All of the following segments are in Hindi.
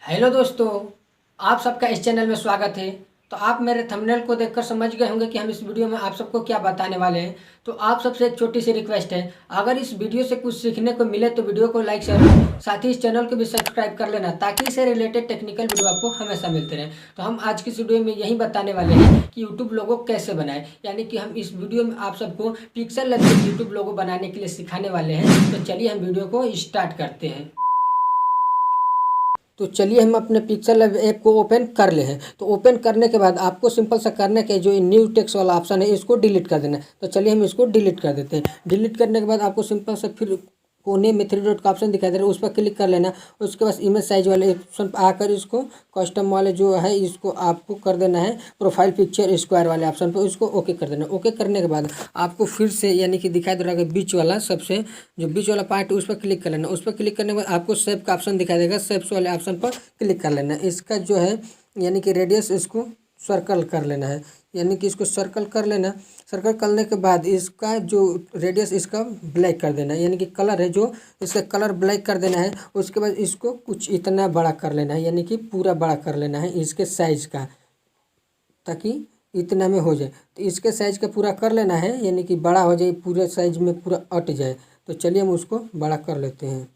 हेलो दोस्तों, आप सबका इस चैनल में स्वागत है। तो आप मेरे थंबनेल को देखकर समझ गए होंगे कि हम इस वीडियो में आप सबको क्या बताने वाले हैं। तो आप सबसे एक छोटी सी रिक्वेस्ट है, अगर इस वीडियो से कुछ सीखने को मिले तो वीडियो को लाइक शेयर, साथ ही इस चैनल को भी सब्सक्राइब कर लेना ताकि इससे रिलेटेड टेक्निकल वीडियो आपको हमेशा मिलते रहें। तो हम आज की इस वीडियो में यही बताने वाले हैं कि यूट्यूब लोगो कैसे बनाए, यानी कि हम इस वीडियो में आप सबको पिक्सल लेवल यूट्यूब लोगो बनाने के लिए सिखाने वाले हैं। तो चलिए हम वीडियो को स्टार्ट करते हैं। तो चलिए हम अपने पिक्सल लैब ऐप को ओपन कर ले हैं। तो ओपन करने के बाद आपको सिंपल सा करना है कि जो न्यू टेक्स्ट वाला ऑप्शन है इसको डिलीट कर देना है। तो चलिए हम इसको डिलीट कर देते हैं। डिलीट करने के बाद आपको सिंपल सा फिर कोने में थ्री डॉट का ऑप्शन दिखाई दे रहा है, उस पर क्लिक कर लेना। उसके बाद इमेज साइज वाले ऑप्शन पर आकर इसको कस्टम वाले जो है इसको आपको कर देना है प्रोफाइल पिक्चर स्क्वायर वाले ऑप्शन पर, उसको ओके कर देना। ओके करने के बाद आपको फिर से यानी कि दिखाई दे रहा है बीच वाला सबसे जो बीच वाला पार्ट है उस पर क्लिक कर लेना। उस पर क्लिक करने के बाद आपको शेप का ऑप्शन दिखाई देगा, शेप्स वाले ऑप्शन पर क्लिक कर लेना। इसका जो है यानी कि रेडियस इसको सर्कल कर लेना है, यानी कि इसको सर्कल कर लेना। सर्कल करने के बाद इसका जो रेडियस इसका ब्लैक कर देना है, यानी कि कलर है जो इसका कलर ब्लैक कर देना है। उसके बाद इसको कुछ इतना बड़ा कर लेना है, यानी कि पूरा बड़ा कर लेना है इसके साइज़ का, ताकि इतना में हो जाए। तो इसके साइज़ का पूरा कर लेना है, यानी कि बड़ा हो जाए, पूरे साइज में पूरा अट जाए। तो चलिए हम उसको बड़ा कर लेते हैं।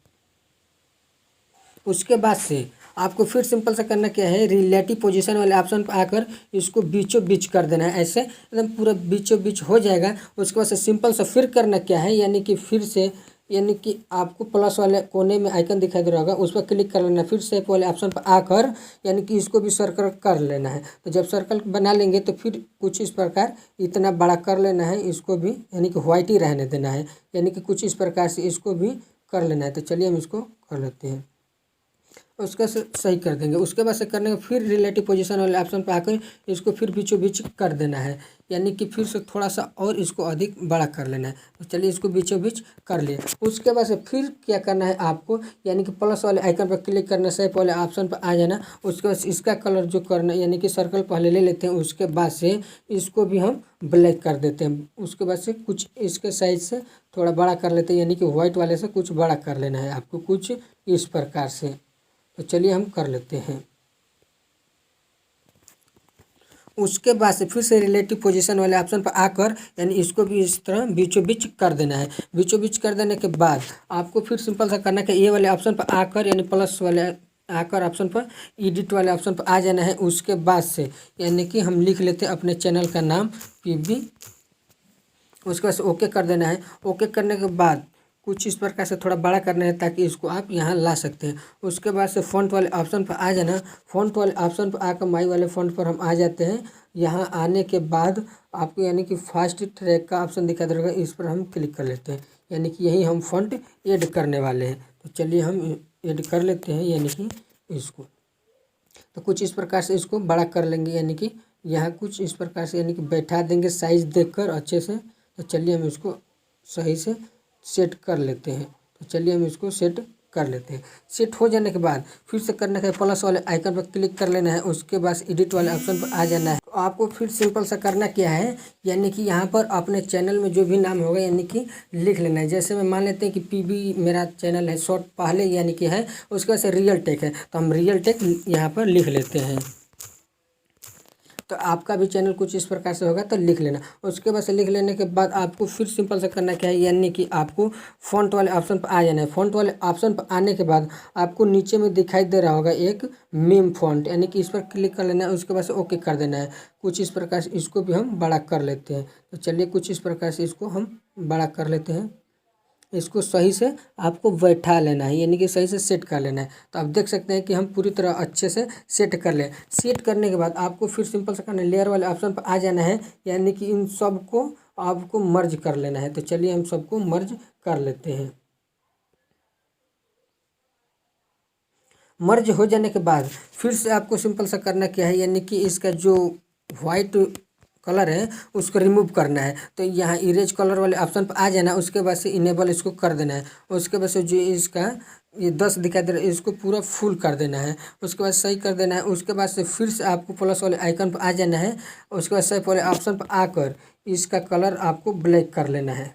उसके बाद से आपको फिर सिंपल सा करना क्या है, रिलेटिव पोजीशन वाले ऑप्शन पर आकर इसको बीचों बीच कर देना है, ऐसे एकदम पूरा बीचों बीच हो जाएगा। उसके बाद से सिंपल सा फिर करना क्या है, यानी कि फिर से यानी कि आपको प्लस वाले कोने में आइकन दिखाई दे रहा होगा, उस पर क्लिक कर लेना। फिर शेप वाले ऑप्शन पर आकर यानी कि इसको भी सर्कल कर लेना है। तो जब सर्कल बना लेंगे तो फिर कुछ इस प्रकार इतना बड़ा कर लेना है, इसको भी यानी कि वाइट ही रहने देना है, यानी कि कुछ इस प्रकार से इसको भी कर लेना है। तो चलिए हम इसको कर लेते हैं, उसका सही कर देंगे। उसके बाद से करने के फिर रिलेटिव पोजीशन वाले ऑप्शन पर आकर इसको फिर बीचों बीच कर देना है, यानी कि फिर से थोड़ा सा और इसको अधिक बड़ा कर लेना है। तो चलिए इसको बीचों बीच कर लिए। उसके बाद से फिर क्या करना है आपको, यानी कि प्लस वाले आइकन पर क्लिक करना, शेप वाले ऑप्शन पर आ जाना। उसके बाद इसका कलर जो करना है, यानी कि सर्कल पहले ले लेते हैं, उसके बाद से इसको भी हम ब्लैक कर देते हैं। उसके बाद से कुछ इसके साइज से थोड़ा बड़ा कर लेते हैं, यानी कि व्हाइट वाले से कुछ बड़ा कर लेना है आपको कुछ इस प्रकार से। तो चलिए हम कर लेते हैं। उसके बाद से फिर से रिलेटिव पोजीशन वाले ऑप्शन पर आकर यानी इसको भी इस तरह बीचों बीच कर देना है। बीचों बीच कर देने के बाद आपको फिर सिंपल सा करना है कि ये वाले ऑप्शन पर आकर यानी प्लस वाले आकर ऑप्शन पर एडिट वाले ऑप्शन पर आ जाना है। उसके बाद से यानी कि हम लिख लेते हैं अपने चैनल का नाम PB। उसके बाद से ओके कर देना है। ओके करने के बाद कुछ इस प्रकार से थोड़ा बड़ा करना है ताकि इसको आप यहाँ ला सकते हैं। उसके बाद से फ़ॉन्ट वाले ऑप्शन पर आ जाना। फ़ॉन्ट वाले ऑप्शन पर आकर माई वाले फ़ॉन्ट पर हम आ जाते हैं। यहाँ आने के बाद आपको यानी कि फास्ट ट्रैक का ऑप्शन दिखाई देगा, इस पर हम क्लिक कर लेते हैं, यानी कि यही हम फ़ॉन्ट ऐड करने वाले हैं। तो चलिए हम ऐड कर लेते हैं, यानी कि इसको तो कुछ इस प्रकार से इसको बड़ा कर लेंगे, यानी कि यहाँ कुछ इस प्रकार से यानी कि बैठा देंगे साइज़ देखकर अच्छे से। तो चलिए हम इसको सही से सेट कर लेते हैं। तो चलिए हम इसको सेट कर लेते हैं। सेट हो जाने के बाद फिर से करना है प्लस वाले आइकन पर क्लिक कर लेना है। उसके बाद एडिट वाले ऑप्शन पर आ जाना है। तो आपको फिर सिंपल सा करना क्या है, यानी कि यहाँ पर अपने चैनल में जो भी नाम होगा यानी कि लिख लेना है। जैसे मैं मान लेते हैं कि PB मेरा चैनल है, शॉर्ट पहले यानी कि है, उसके बाद से रियल टेक है, तो हम रियल टेक यहाँ पर लिख लेते हैं। तो आपका भी चैनल कुछ इस प्रकार से होगा तो लिख लेना। उसके बाद से लिख लेने के बाद आपको फिर सिंपल से करना क्या है, यानी कि आपको फ़ॉन्ट वाले ऑप्शन पर आ जाना है। फ़ॉन्ट वाले ऑप्शन पर आने के बाद आपको नीचे में दिखाई दे रहा होगा एक मीम फ़ॉन्ट, यानी कि इस पर क्लिक कर लेना है। उसके बाद से ओके कर देना है। कुछ इस प्रकार से इसको भी हम बड़ा कर लेते हैं। तो चलिए कुछ इस प्रकार से इसको हम बड़ा कर लेते हैं। इसको सही से आपको बैठा लेना है, यानी कि सही से सेट कर लेना है। तो आप देख सकते हैं कि हम पूरी तरह अच्छे से सेट कर लें। सेट करने के बाद आपको फिर सिंपल से करना है, लेयर वाले ऑप्शन पर आ जाना है, यानी कि इन सब को आपको मर्ज कर लेना है। तो चलिए हम सबको मर्ज कर लेते हैं। मर्ज हो जाने के बाद फिर से आपको सिंपल सा करना क्या है, यानी कि इसका जो वाइट कलर है उसको रिमूव करना है। तो यहाँ इरेज कलर वाले ऑप्शन पर आ जाना। उसके बाद से इनेबल इसको कर देना है। उसके बाद से जो इसका ये 10 दिखाई दे रहा है इसको पूरा फुल कर देना है। उसके बाद सही कर देना है। उसके बाद से फिर से आपको प्लस वाले आइकन पर आ जाना है। उसके बाद सेव वाले ऑप्शन पर आकर इसका कलर आपको ब्लैक कर लेना है।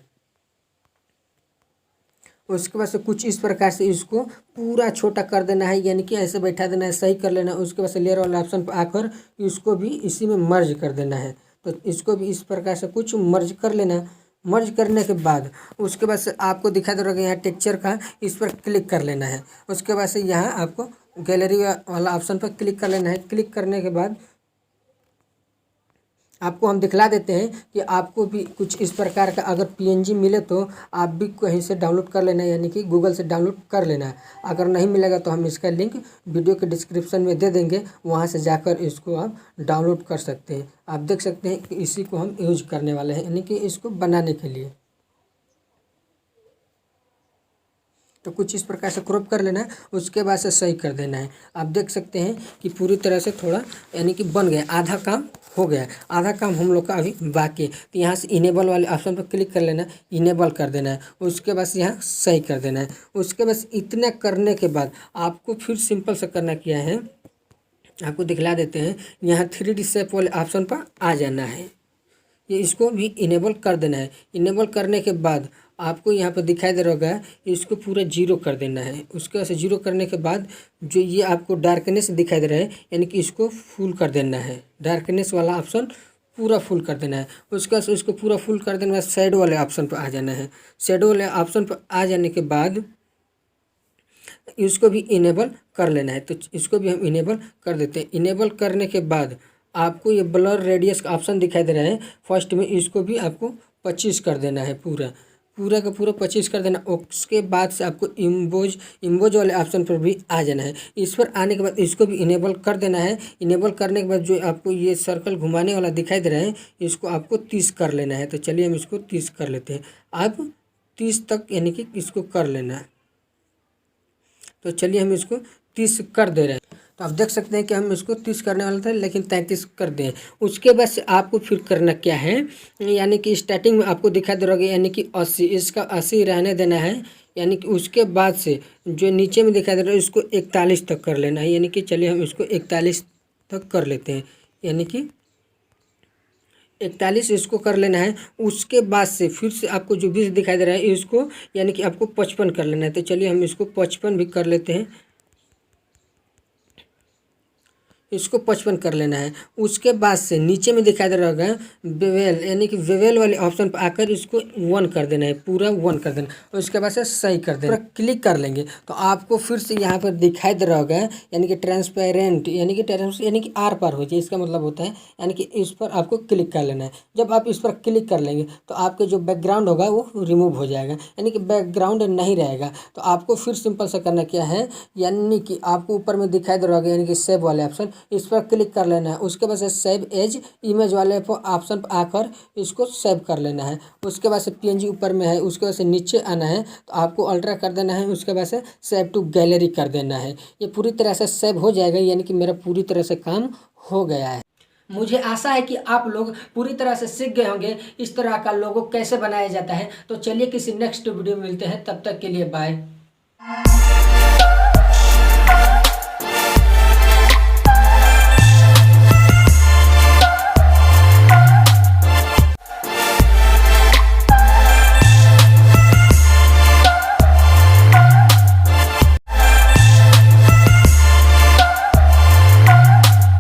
उसके बाद से कुछ इस प्रकार से इसको पूरा छोटा कर देना है, यानी कि ऐसे बैठा देना है, सही कर लेना है। उसके बाद से लेयर वाले ऑप्शन पर आकर इसको भी इसी में मर्ज कर देना है। तो इसको भी इस प्रकार से कुछ मर्ज कर लेना है। मर्ज करने के बाद उसके बाद से आपको दिखा दे रहा है यहाँ टेक्सचर का, इस पर क्लिक कर लेना है। उसके बाद से यहाँ आपको गैलरी वाला ऑप्शन पर क्लिक कर लेना है। क्लिक करने के बाद आपको हम दिखला देते हैं कि आपको भी कुछ इस प्रकार का अगर पीएनजी मिले तो आप भी कहीं से डाउनलोड कर लेना है, यानी कि गूगल से डाउनलोड कर लेना है। अगर नहीं मिलेगा तो हम इसका लिंक वीडियो के डिस्क्रिप्शन में दे देंगे, वहां से जाकर इसको आप डाउनलोड कर सकते हैं। आप देख सकते हैं कि इसी को हम यूज करने वाले हैं, यानी कि इसको बनाने के लिए। तो कुछ इस प्रकार से क्रॉप कर लेना है, उसके बाद से सही कर देना है। आप देख सकते हैं कि पूरी तरह से थोड़ा यानी कि बन गया, आधा काम हो गया, आधा काम हम लोग का अभी बाकी है। तो यहाँ से इनेबल वाले ऑप्शन पर क्लिक कर लेना है, इनेबल कर देना है। उसके बाद से यहाँ सही कर देना है। उसके बाद इतना करने के बाद आपको फिर सिंपल से करना क्या है, आपको दिखला देते हैं। यहाँ 3D शेप वाले ऑप्शन पर आ जाना है, ये इसको भी इनेबल कर देना है। इनेबल करने के बाद आपको यहाँ पर दिखाई दे रहा होगा, इसको पूरा जीरो कर देना है। उसके बाद से जीरो करने के बाद जो ये आपको डार्कनेस दिखाई दे रहा है, यानी कि इसको फुल कर देना है। डार्कनेस वाला ऑप्शन पूरा फुल कर देना है। उसके बाद इसको पूरा फुल कर देने के बाद शेडो वाले ऑप्शन पर आ जाना है। शेडो वाले ऑप्शन पर आ जाने के बाद इसको भी इनेबल कर लेना है। तो इसको भी हम इनेबल कर देते हैं। इनेबल करने के बाद आपको ये ब्लर रेडियस का ऑप्शन दिखाई दे रहा है, फर्स्ट में इसको भी आपको 25 कर देना है, पूरा का पूरा 25 कर देना। उसके बाद से आपको इम्बोज वाले ऑप्शन पर भी आ जाना है। इस पर आने के बाद इसको भी इनेबल कर देना है। इनेबल करने के बाद जो आपको ये सर्कल घुमाने वाला दिखाई दे रहा है, इसको आपको 30 कर लेना है। तो चलिए हम इसको 30 कर लेते हैं। अब 30 तक यानी कि इसको कर लेना है। तो चलिए हम इसको 30 कर दे रहे हैं। तो आप देख सकते हैं कि हम इसको 30 करने वाले थे, लेकिन 33 कर दें। उसके बाद से आपको फिर करना क्या है, यानी कि स्टार्टिंग में आपको दिखा दे रहा है यानी कि 80, इसका 80 रहने देना है। यानी कि उसके बाद से जो नीचे में दिखाई दे रहा है इसको 41 तक कर लेना है। यानी कि चलिए हम इसको 41 तक कर लेते हैं, यानी कि 41 इसको कर लेना है। उसके बाद से फिर से आपको जो 20 दिखाई दे रहा है इसको यानी कि आपको 55 कर लेना है। तो चलिए हम इसको 55 भी कर लेते हैं, इसको 55 कर लेना है। उसके बाद से नीचे में दिखाई दे रहा होगा वेवेल, यानी कि वेवेल वाले ऑप्शन पर आकर इसको 1 कर देना है, पूरा 1 कर देना। उसके बाद से सही कर देना, क्लिक कर लेंगे तो आपको फिर से यहाँ पर दिखाई दे रहा होगा यानी कि ट्रांसपेरेंट, यानी कि आर पार हो जाए, इसका मतलब होता है यानी कि इस पर आपको क्लिक कर लेना है। जब आप इस पर क्लिक कर लेंगे तो आपके जो बैकग्राउंड होगा वो रिमूव हो जाएगा, यानी कि बैकग्राउंड नहीं रहेगा। तो आपको फिर सिंपल सा करना क्या है, यानी कि आपको ऊपर में दिखाई दे रहा होगा यानी कि सेव वाले ऑप्शन, इस पर क्लिक कर लेना है। उसके बाद से सेव एज इमेज वाले ऑप्शन पर आकर इसको सेव कर लेना है। उसके बाद से पीएनजी ऊपर में है, उसके बाद से नीचे आना है तो आपको अल्ट्रा कर देना है। उसके बाद से सेव टू गैलरी कर देना है। ये पूरी तरह से सेव हो जाएगा, यानी कि मेरा पूरी तरह से काम हो गया है। मुझे आशा है कि आप लोग पूरी तरह से सीख गए होंगे इस तरह का लोगो कैसे बनाया जाता है। तो चलिए किसी नेक्स्ट वीडियो में मिलते हैं, तब तक के लिए बाय।